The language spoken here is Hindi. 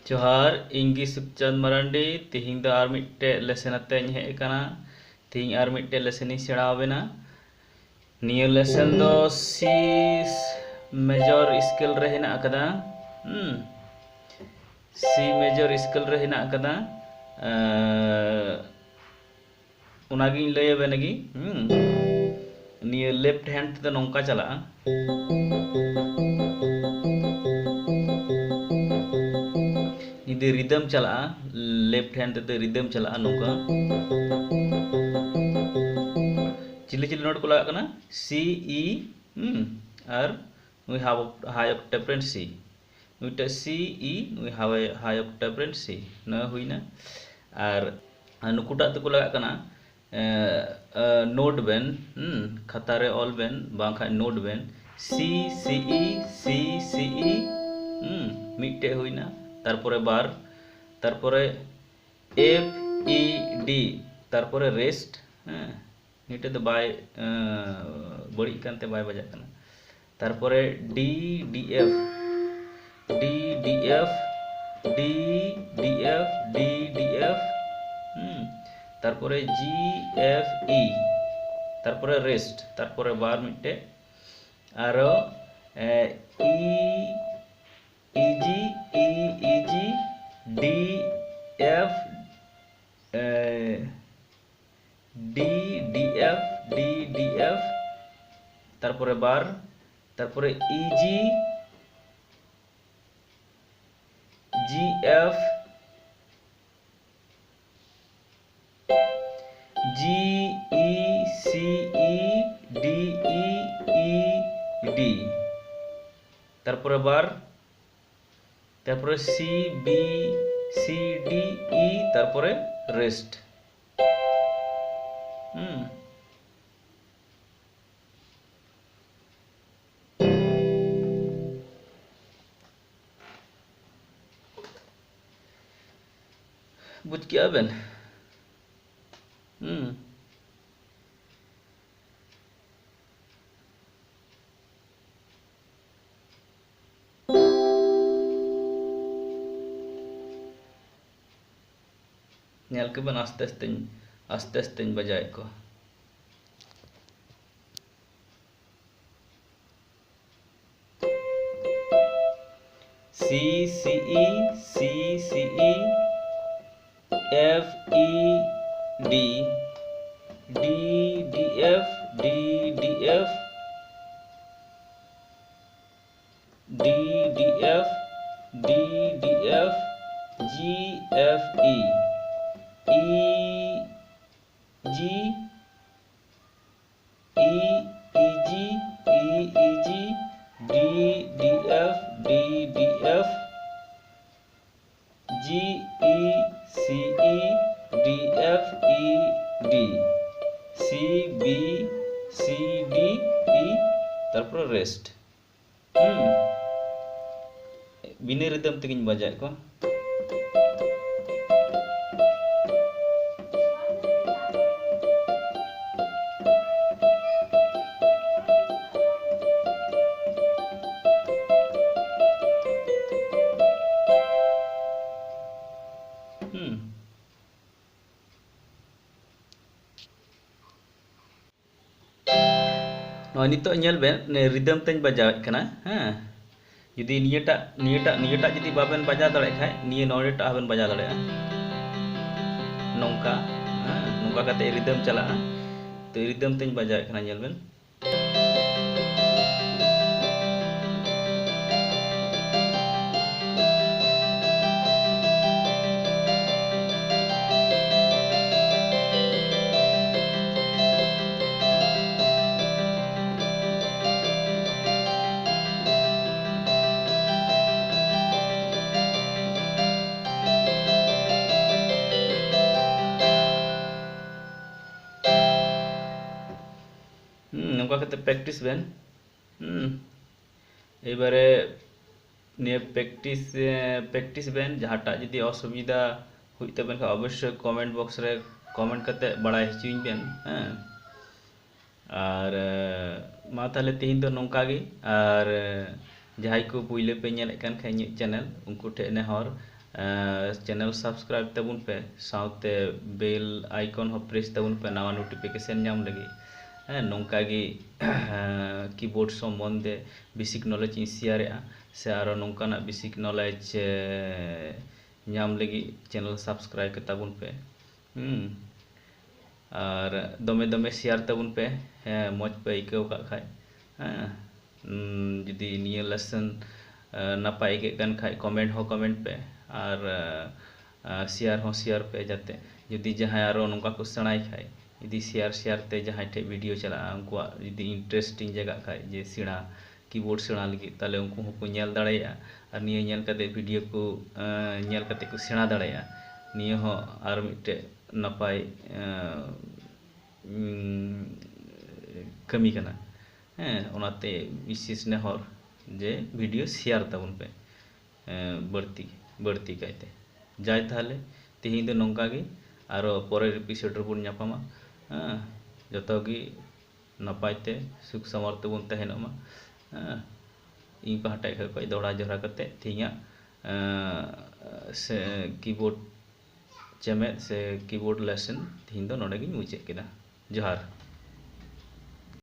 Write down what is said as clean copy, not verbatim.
जोहार इंगी सुखचंद मरांडी तिहिंग द आर मिट्टे लेसन अते हे कना तिहिंग आर मिट्टे लेसन सेड़ावेना नियो लेसन दो सी मेजर स्केल रे हेना कदा सी मेजर स्केल रे हेना कदा उनागी लय बेनगी नियो लेफ्ट हैंड ते नोंका चला इधर रिदम चला लेफ्ट हैंड ते रिदम चला नोका चिल्ली चिल्ली नोट को लगा करना सी ई और नुई हाई ऑक्टेव फ्रेंड सी नुईटा सी ई नुई हाई ऑक्टेव फ्रेंड सी न हुईना और नुकुटा तो को लगा करना नोट बेन खतारे ऑल बेन बांखा नोट बेन सी सी ई मिट्टे हुईना तारपरे बार तारपरे एफ ई डी तारपरे रेस्ट नीटे तो बाय बड़ी कानते बाय बजा कना तारपरे D D F D D F D D F D D F तारपरे जी एफ ई तारपरे रेस्ट तारपरे बार मिट्टे आरो G D F D D F D D F तारपरे बार तारपरे जी जी एफ जी ई सी ई डी ई डी तारपरे बार तारपरे C B C D E तारपरे रेस्ट बुझ क्या Ben nyal ke ban aste aste bajai ko C C E C C E F E D D D F D D F D D F D D F G F E E G E E G E E G D D F D D F G E C E D F E D C B C D E तारपर रेस्ट बिना रिदम तेगिन बजाय को नितो nyel ben ne rhythm tanya bajak kana जुदी नियटा जुदी बाबेन बजा दाड़े खाय निये नोडेटा हबेन बजा दाड़े नौका नौका कते रिदम चला तो रिदम तेज बजाए खाना ñel बेन नौका कते प्रैक्टिस बेन एबारे निये प्रैक्टिस बेन जहाँटा जुदी असुविधा हुई तबेन खा अवश्य कमेंट बॉक्स रे कमेंट कते बड़ाय हचुኝ बेन और मा ताहले तेहिं दो नौका गे और जहाई को पुइले पे ñel कान खा इᱧ चैनल उनको ठे नेहर चैनल सब्सक्राइब तबुन पे साउते बेल आइकन हो प्रेस तबुन पे नवा नोटिफिकेशन ñam लगी नौका गे कीबोर्ड सम्बन्धे बेसिक नॉलेज इन शेयर से आरो नौकाना बेसिक नॉलेज ñam लगी चैनल सब्सक्राइब के तबुन पे और दमे दमे शेयर तबुन पे मौज पे इको का खाय जुदी निये लेसन नपाय के कन खाय कमेंट हो कमेंट पे और शेयर हो शेयर पे जाते जुदी जहां आरो नौका को सेणाय खाय जुदी शेयर ते जहां ठे वीडियो चला उनको जुदी इंटरेस्टिंग जगह खाय जे सेणा कीबोर्ड सेणा लगी ताले उनको को ñel दाड़ेया और निये ñel कते वीडियो को ñel कते को सेणा दाड़ेया निये हो आर मिटे नपाय कमी कना ओनाते विशेष नेहर जे वीडियो शेयर तबुन पे बढ़ती कायते जाय ताहले तेहिं दो नौका गे आरो परेर एपिसोड रेबुन ñापामा जतो गे नपायते सुख समर्थ बुन तहेनोमा इन पाहटा खय दौड़ा जरा कते तेहिया से कीबोर्ड चेमेद से कीबोर्ड लेसन तेहिं दो नोडे गिन मुचाद केदा जोहार।